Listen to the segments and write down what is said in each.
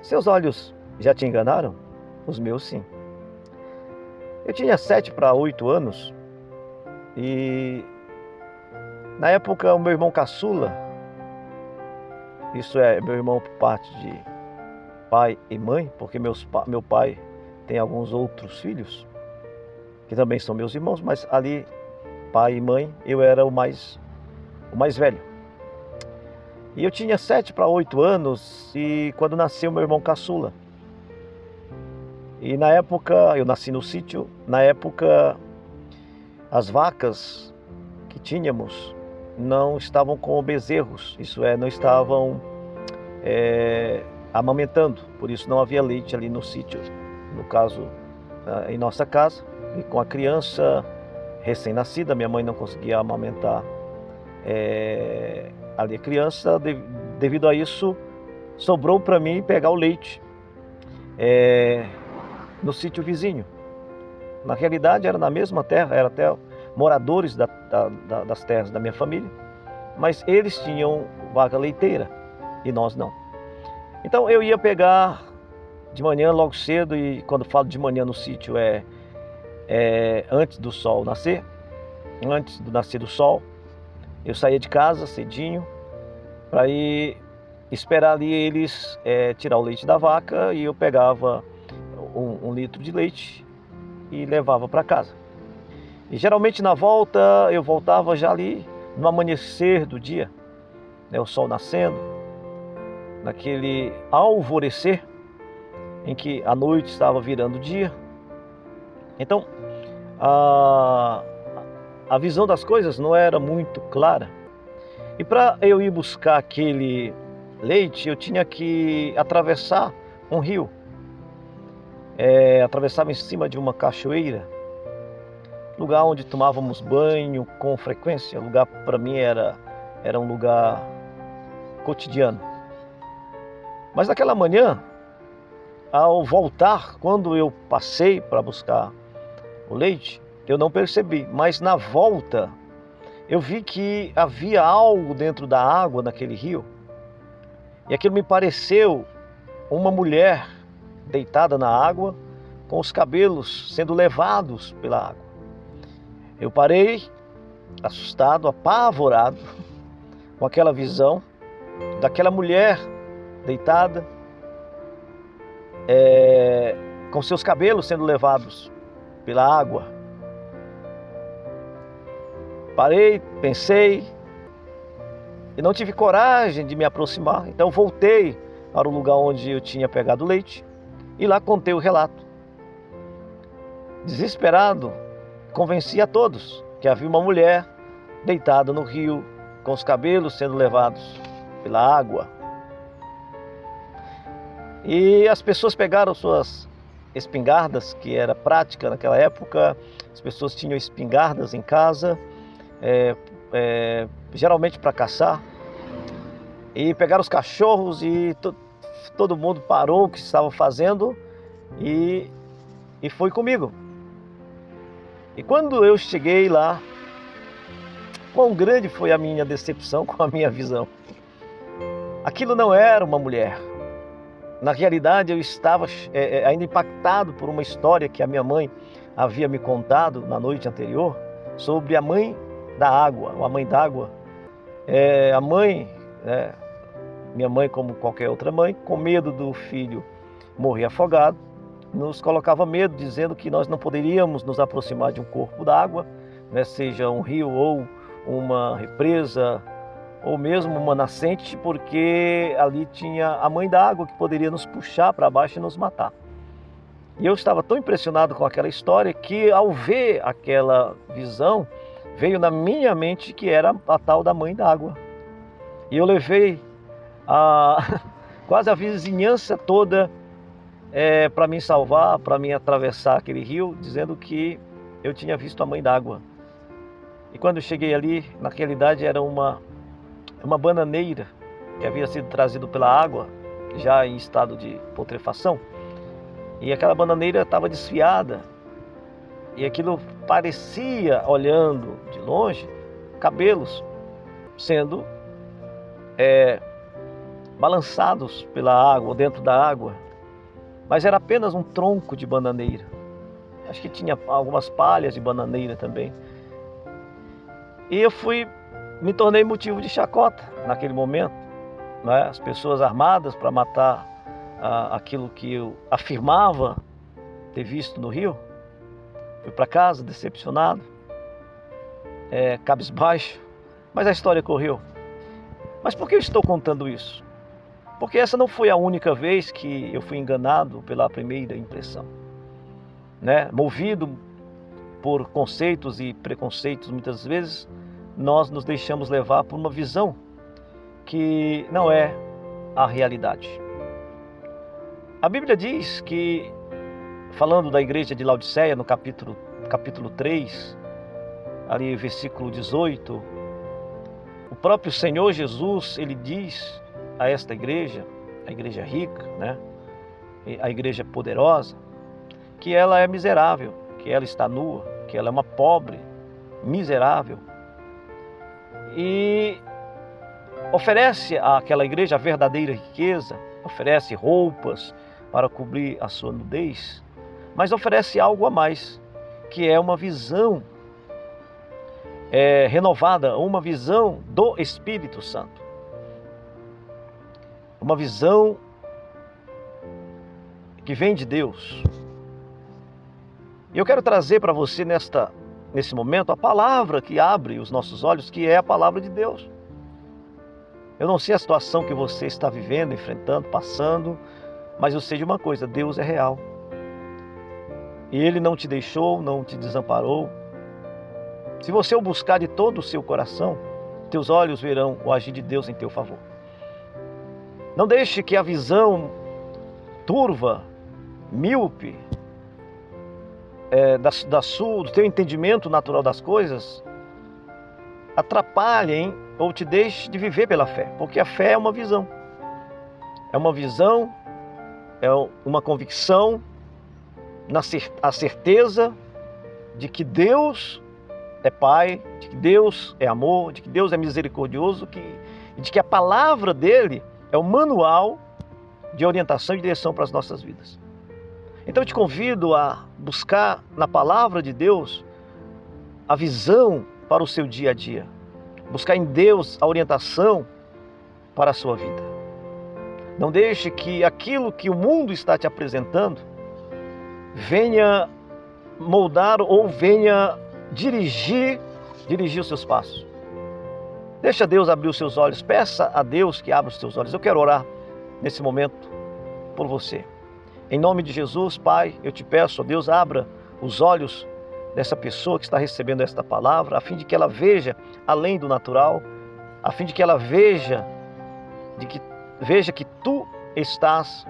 Seus olhos já te enganaram? Os meus sim. Eu tinha 7 para 8 anos e na época o meu irmão caçula, isso é, meu irmão por parte de pai e mãe, porque meu pai tem alguns outros filhos, que também são meus irmãos, mas ali, pai e mãe, eu era o mais velho. E eu tinha 7 para 8 anos e quando nasceu meu irmão caçula. E na época, eu nasci no sítio, na época as vacas que tínhamos não estavam com bezerros, isso é, não estavam amamentando, por isso não havia leite ali no sítio, no caso, em nossa casa, e com a criança recém-nascida, minha mãe não conseguia amamentar ali a criança, devido a isso, sobrou para mim pegar o leite no sítio vizinho. Na realidade era na mesma terra, era até moradores das terras da minha família, mas eles tinham vaca leiteira e nós não. Então eu ia pegar de manhã logo cedo, e quando falo de manhã no sítio é antes do sol nascer, antes do nascer do sol, eu saía de casa cedinho para ir esperar ali eles tirar o leite da vaca, e eu pegava um litro de leite e levava para casa. E geralmente na volta eu voltava já ali no amanhecer do dia, né, o sol nascendo, naquele alvorecer em que a noite estava virando dia. Então a visão das coisas não era muito clara. E para eu ir buscar aquele leite, eu tinha que atravessar um rio. Atravessava em cima de uma cachoeira, lugar onde tomávamos banho com frequência. O lugar para mim era um lugar cotidiano. Mas naquela manhã, ao voltar, quando eu passei para buscar o leite, eu não percebi, mas na volta eu vi que havia algo dentro da água naquele rio, e aquilo me pareceu uma mulher deitada na água, com os cabelos sendo levados pela água. Eu parei, assustado, apavorado, com aquela visão daquela mulher deitada, com seus cabelos sendo levados pela água. Parei, pensei, e não tive coragem de me aproximar. Então voltei para o lugar onde eu tinha pegado o leite, e lá contei o relato. Desesperado, convenci a todos que havia uma mulher deitada no rio, com os cabelos sendo levados pela água. E as pessoas pegaram suas espingardas, que era prática naquela época. As pessoas tinham espingardas em casa, geralmente para caçar, e pegaram os cachorros, e todo mundo parou o que estava fazendo e foi comigo. E quando eu cheguei lá, quão grande foi a minha decepção com a minha visão. Aquilo não era uma mulher. Na realidade, eu estava ainda impactado por uma história que a minha mãe havia me contado na noite anterior, sobre a mãe da água, a mãe d'água. A mãe, minha mãe, como qualquer outra mãe, com medo do filho morrer afogado, nos colocava medo, dizendo que nós não poderíamos nos aproximar de um corpo d'água, seja um rio ou uma represa, ou mesmo uma nascente, porque ali tinha a mãe d'água que poderia nos puxar para baixo e nos matar. E eu estava tão impressionado com aquela história que, ao ver aquela visão, veio na minha mente que era a tal da mãe d'água. E eu levei quase a vizinhança toda para me salvar, para me atravessar aquele rio, dizendo que eu tinha visto a mãe d'água. E quando eu cheguei ali, na realidade era uma bananeira que havia sido trazido pela água, já em estado de putrefação. E aquela bananeira estava desfiada, e aquilo parecia, olhando de longe, cabelos sendo balançados pela água, ou dentro da água, mas era apenas um tronco de bananeira. Acho que tinha algumas palhas de bananeira também. E me tornei motivo de chacota naquele momento, né? As pessoas armadas para matar aquilo que eu afirmava ter visto no rio. Fui para casa decepcionado, cabisbaixo, mas a história correu. Mas por que eu estou contando isso? Porque essa não foi a única vez que eu fui enganado pela primeira impressão, né? Movido por conceitos e preconceitos, muitas vezes nós nos deixamos levar por uma visão que não é a realidade. A Bíblia diz que, falando da igreja de Laodiceia, no capítulo 3, ali versículo 18, o próprio Senhor Jesus, ele diz a esta igreja, a igreja rica, né? A igreja poderosa, que ela é miserável, que ela está nua, que ela é uma pobre, miserável, e oferece àquela igreja a verdadeira riqueza, oferece roupas para cobrir a sua nudez, mas oferece algo a mais, que é uma visão renovada, uma visão do Espírito Santo, uma visão que vem de Deus. E eu quero trazer para você nesse momento a palavra que abre os nossos olhos, que é a palavra de Deus. Eu não sei a situação que você está vivendo, enfrentando, passando, mas eu sei de uma coisa: Deus é real. E Ele não te deixou, não te desamparou. Se você o buscar de todo o seu coração, teus olhos verão o agir de Deus em teu favor. Não deixe que a visão turva, míope, do teu entendimento natural das coisas atrapalhem ou te deixe de viver pela fé, porque a fé é uma visão, é uma convicção, a certeza de que Deus é Pai, de que Deus é amor, de que Deus é misericordioso, e de que a palavra dele é o manual de orientação e direção para as nossas vidas. Então eu te convido a buscar na palavra de Deus a visão para o seu dia a dia. Buscar em Deus a orientação para a sua vida. Não deixe que aquilo que o mundo está te apresentando venha moldar ou venha dirigir os seus passos. Deixa Deus abrir os seus olhos. Peça a Deus que abra os seus olhos. Eu quero orar nesse momento por você. Em nome de Jesus, Pai, eu te peço, ó Deus, abra os olhos dessa pessoa que está recebendo esta palavra, a fim de que ela veja além do natural, a fim de que ela veja que tu estás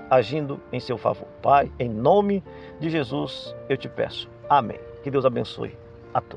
agindo em seu favor. Pai, em nome de Jesus, eu te peço. Amém. Que Deus abençoe a todos.